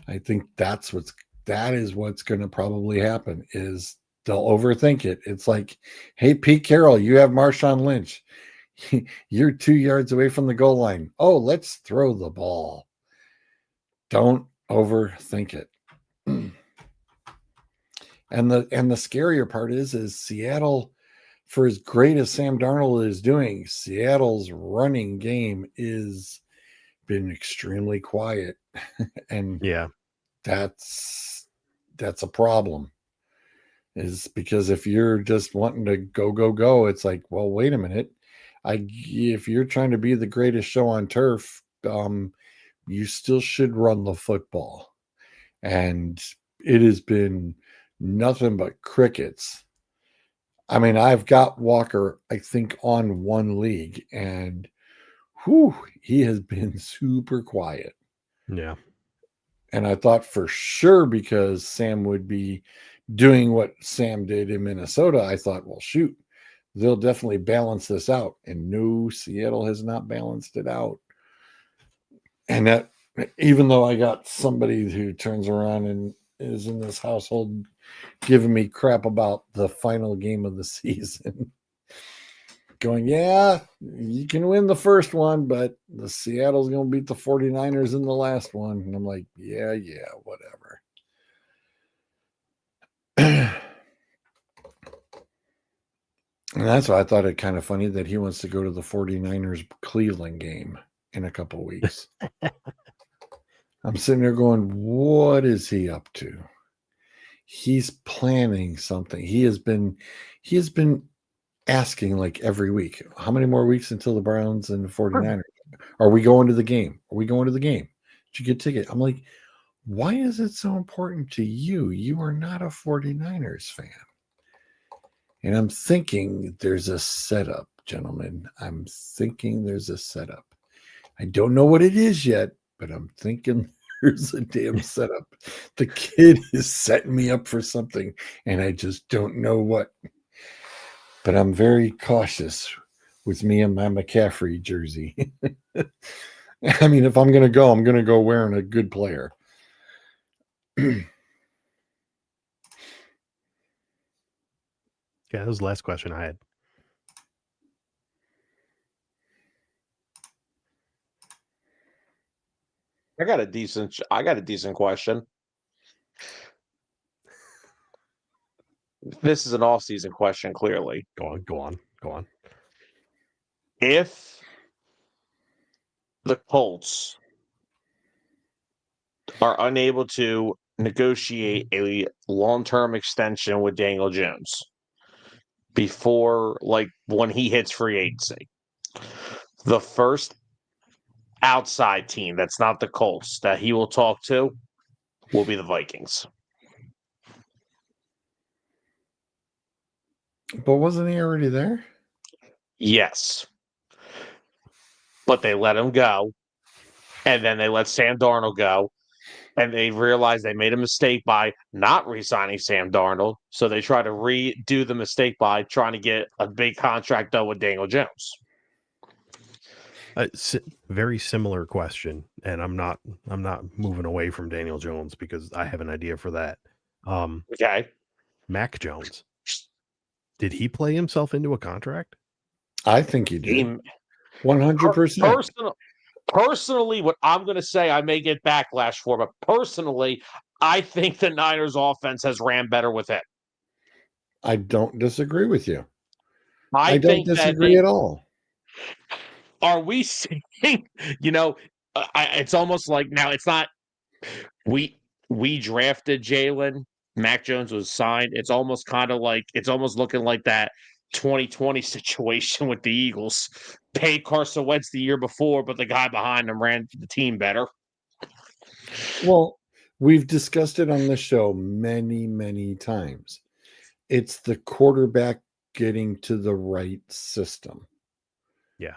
I think that is what's going to probably happen is they'll overthink it. It's like, hey, Pete Carroll, you have Marshawn Lynch. You're 2 yards away from the goal line. Oh, let's throw the ball. Don't overthink it. And the scarier part is Seattle, for as great as Sam Darnold is doing, Seattle's running game is been extremely quiet. And Yeah. that's a problem. Is because if you're just wanting to go, it's like, well, wait a minute. If you're trying to be the greatest show on turf, you still should run the football. And it has been nothing but crickets. I mean, I've got Walker, I think, on one league, and he has been super quiet. Yeah. And I thought for sure, because Sam would be doing what Sam did in Minnesota, I thought, well, shoot, they'll definitely balance this out. And no, Seattle has not balanced it out. And that, even though I got somebody who turns around and is in this household giving me crap about the final game of the season, going, yeah, you can win the first one, but the Seattle's going to beat the 49ers in the last one. And I'm like, yeah, whatever. And that's why I thought it kind of funny that he wants to go to the 49ers Cleveland game in a couple weeks. I'm sitting there going, what is he up to? He's planning something. He has been asking like every week, how many more weeks until the Browns and the 49ers? Are we going to the game? Are we going to the game? Did you get a ticket? I'm like, why is it so important to you? You are not a 49ers fan. And I'm thinking there's a setup, gentlemen. I'm thinking there's a setup. I don't know what it is yet, but I'm thinking there's a damn setup. The kid is setting me up for something, and I just don't know what. But I'm very cautious with me and my McCaffrey jersey. I mean, if I'm going to go wearing a good player. Yeah, that was the last question I had. I got a decent question. This is an off-season question, clearly. Go on. If the Colts are unable to negotiate a long-term extension with Daniel Jones before, like, when he hits free agency, the first outside team that's not the Colts that he will talk to will be the Vikings. But wasn't he already there? Yes. But they let him go, and then they let Sam Darnold go, and they realized they made a mistake by not re-signing Sam Darnold, so they try to redo the mistake by trying to get a big contract done with Daniel Jones. Very similar question, and I'm not moving away from Daniel Jones because I have an idea for that. Okay. Mac Jones, did he play himself into a contract? I think he did. 100%. Personally, what I'm going to say, I may get backlash for, but personally, I think the Niners offense has ran better with it. I don't disagree with you. I don't think disagree at all. Are we seeing, it's almost like, now it's not, we drafted Jalen, Mac Jones was signed. It's almost kind of like, it's almost looking like that 2020 situation with the Eagles. Paid Carson Wentz the year before, but the guy behind him ran the team better. Well, we've discussed it on the show many, many times. It's the quarterback getting to the right system. Yeah.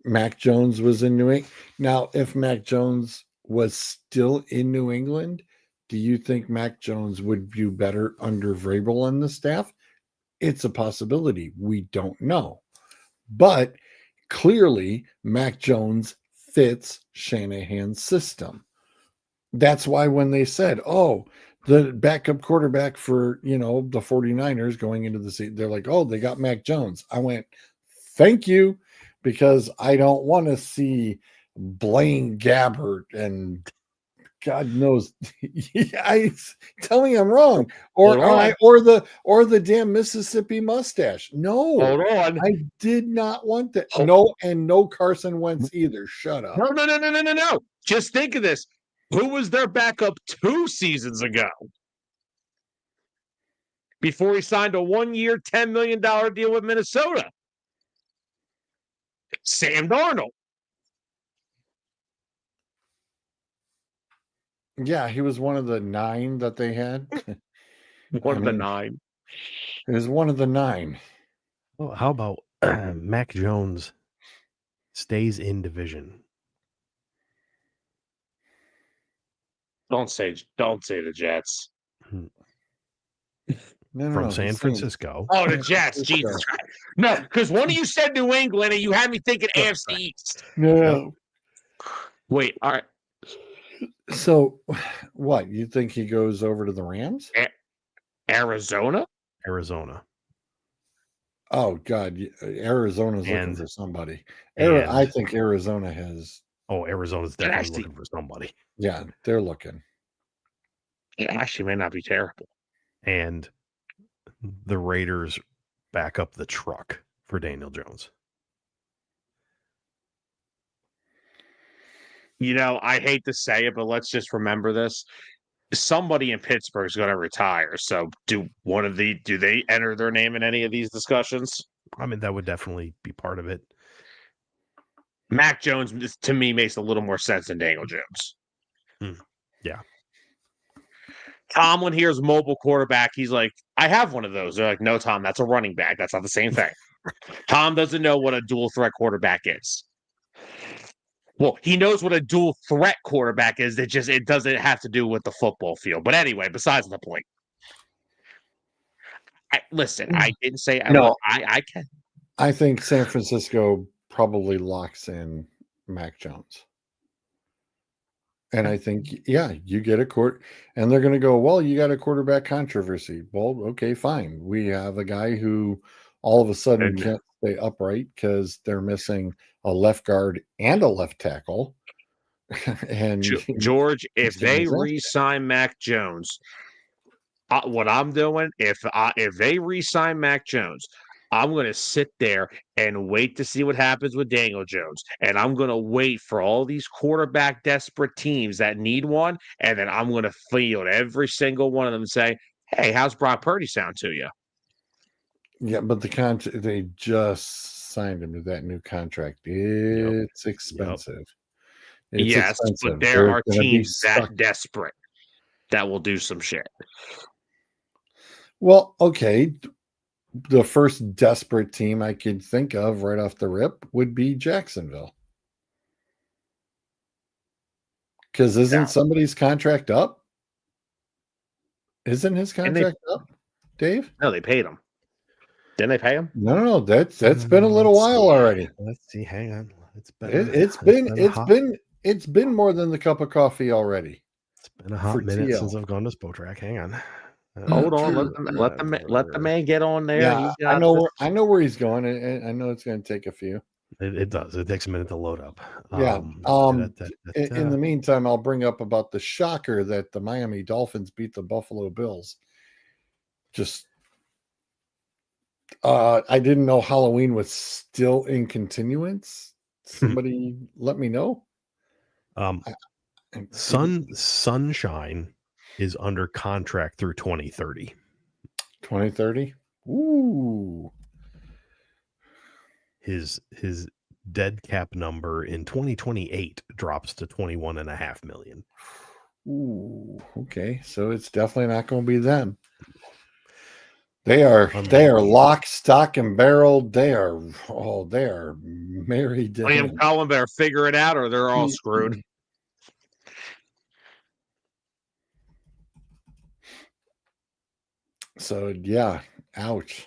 Mac Jones was in New England. Now, if Mac Jones was still in New England, do you think Mac Jones would do better under Vrabel and the staff? It's a possibility. We don't know. But clearly, Mac Jones fits Shanahan's system. That's why when they said, oh, the backup quarterback for, the 49ers going into the season, they're like, oh, they got Mac Jones. I went, thank you, because I don't want to see Blaine Gabbert and God knows. Tell me I'm wrong, or Hold on. or the damn Mississippi mustache. No, Hold on. I did not want that. Hold- No, and no Carson Wentz either. Shut up. No. Just think of this. Who was their backup 2 seasons ago? Before he signed a 1-year, $10 million deal with Minnesota? Sam Darnold. Yeah, he was one of the 9 that they had. One of the mean, 9. He was one of the 9. Well, how about Mac Jones stays in division? Don't say the Jets. No, From no, San he's saying- Francisco. Oh, the Jets. Jesus Christ. No, because one of you said New England and you had me thinking AFC East. No. Wait, all right. So, what? You think he goes over to the Rams? Arizona? Arizona. Oh God, Arizona's looking And- for somebody. and- I think Arizona has. Oh, Arizona's definitely Actually- looking for somebody. Yeah, they're looking. It actually may not be terrible. And the Raiders back up the truck for Daniel Jones. You know, I hate to say it, but let's just remember this. Somebody in Pittsburgh is going to retire. So do they enter their name in any of these discussions? I mean, that would definitely be part of it. Mac Jones, to me, makes a little more sense than Daniel Jones. Yeah. Tomlin hears mobile quarterback. He's like, I have one of those. They're like, no, Tom, that's a running back. That's not the same thing. Tom doesn't know what a dual threat quarterback is. Well, he knows what a dual threat quarterback is. It doesn't have to do with the football field. But anyway, besides the point. Listen, I didn't say I can. I think San Francisco probably locks in Mac Jones. And I think, yeah, you get a court, and they're going to go, well, you got a quarterback controversy. Well, okay, fine. We have a guy who all of a sudden And- can't stay upright because they're missing a left guard and a left tackle. And George, if It's they disaster. re-sign Mac Jones, what I'm doing, if they re-sign Mac Jones, I'm going to sit there and wait to see what happens with Daniel Jones. And I'm going to wait for all these quarterback desperate teams that need one. And then I'm going to field every single one of them and say, hey, how's Brock Purdy sound to you? yeah, but they just signed him to that new contract. It's expensive. It's yes, expensive. but there They're are gonna be teams stuck. that desperate that will do some shit. Well, okay. The first desperate team I could think of right off the rip would be Jacksonville. Because isn't Yeah. somebody's contract up? Isn't his And they- contract up, Dave? No, they paid him. Didn't they pay him? No, that's been a little Let's while see. already. Let's see. Hang on. It's been It's been more than the cup of coffee already. it's been a hot for minute TL. since I've gone to Spotrac. Hang on. Hold on, let the man get on there. Yeah, He's I got know this. where he's going, and I know it's going to take a few. It does. It takes a minute to load up. Yeah. Da-da-da-da-da. In the meantime, I'll bring up about the shocker that the Miami Dolphins beat the Buffalo Bills. Just, I didn't know Halloween was still in continuance. Somebody let me know. Sunshine is under contract through 2030. 2030. Ooh. His dead cap number in 2028 drops to 21.5 million. Ooh. Okay. So it's definitely not going to be them. They are lock, stock, and barreled. They are married. William Cullen better figure it out, or they're all screwed. So yeah, ouch.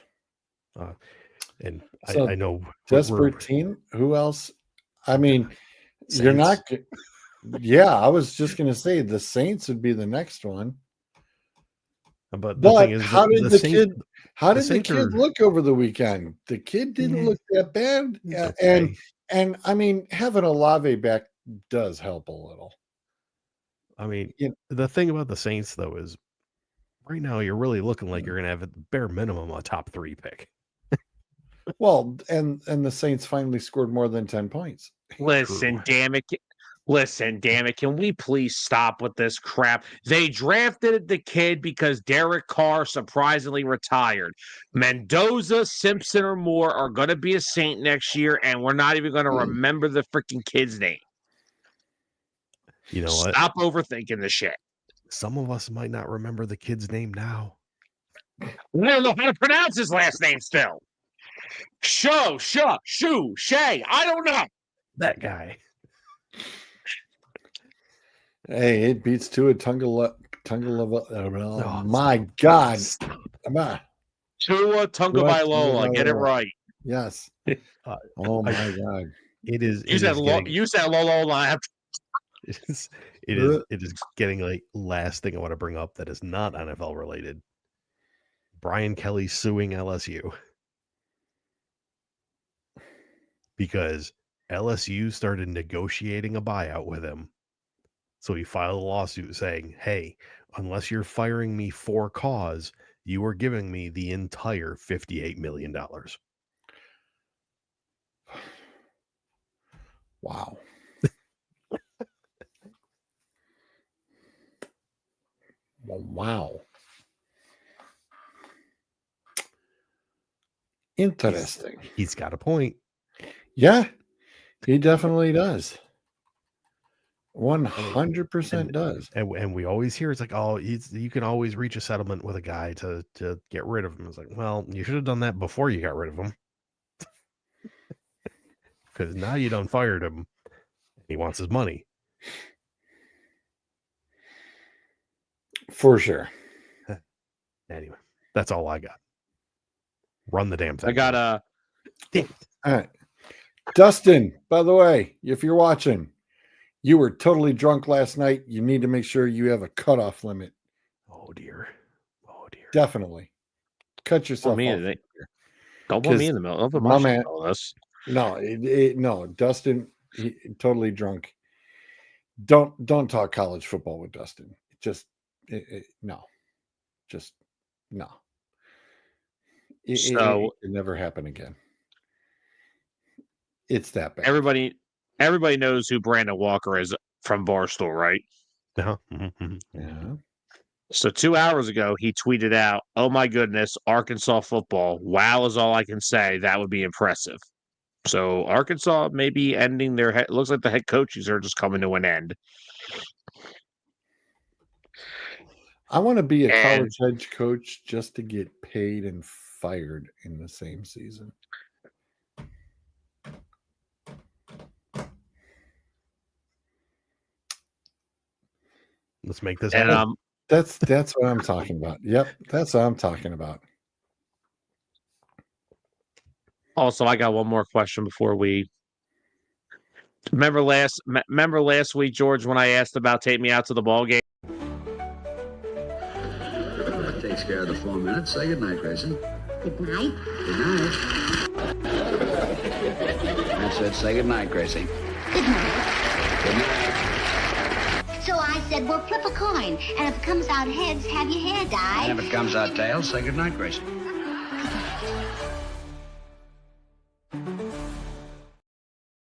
And So I know desperate team. Who else? I mean, you're not. Yeah, I was just going to say the Saints would be the next one. But the thing is, how did the kid? How did the Saints kid look over the weekend? The kid didn't look that bad, okay. and I mean, having Olave back does help a little. I mean, Yeah. the thing about the Saints, though, is right now you're really looking like you're going to have at the bare minimum a top 3 pick. Well, and the Saints finally scored more than 10 points. Listen, damn it. Listen, damn it. Can we please stop with this crap? They drafted the kid because Derek Carr surprisingly retired. Mendoza, Simpson, or Moore are going to be a Saint next year, and we're not even going to remember the freaking kid's name. You know what? Stop overthinking the shit. Some of us might not remember the kid's name now. I don't know how to pronounce his last name still. Shay. I don't know. That guy. Hey, it beats Tua Tagovailoa. Oh, My God. Tua Tagovailoa. Get it right. Yes. Oh my God. It is. You said Lola. It is getting like last thing I want to bring up that is not NFL related. Brian Kelly suing LSU because LSU started negotiating a buyout with him. So he filed a lawsuit saying, hey, unless you're firing me for cause, you are giving me the entire $58 million. Wow. Wow. Interesting. He's got a point. Yeah, he definitely does. 100% does. And we always hear it's like, oh, you can always reach a settlement with a guy to get rid of him. It's like, well, you should have done that before you got rid of him. Because now you done fired him. He wants his money. For sure. Anyway, that's all I got. Run the damn thing. I got a. All right. Dustin, by the way, if you're watching, you were totally drunk last night. You need to make sure you have a cutoff limit. Oh, dear. Definitely. Cut yourself off. Don't put me in the middle. Don't put my man. This. No, no. Dustin, totally drunk. Don't talk college football with Dustin. No. Just no. It never happen again. It's that bad. Everybody knows who Brandon Walker is from Barstool, right? Uh-huh. Yeah. So 2 hours ago, he tweeted out, "Oh my goodness, Arkansas football! Wow is all I can say. That would be impressive." So Arkansas may be ending their head. Looks like the head coaches are just coming to an end. I want to be a college head coach just to get paid and fired in the same season. Let's make this happen. That's what I'm talking about. Yep, that's what I'm talking about. Also, I got one more question before we. Remember last week, George, when I asked about take me out to the ball game? That takes care of the 4 minutes. Say goodnight, Grayson. Good night. Good night. That's it. Say goodnight, Gracie. Good night. Good night. So I said, well, flip a coin. And if it comes out heads, have your hair dyed. And if it comes out tails, say goodnight, Gracie.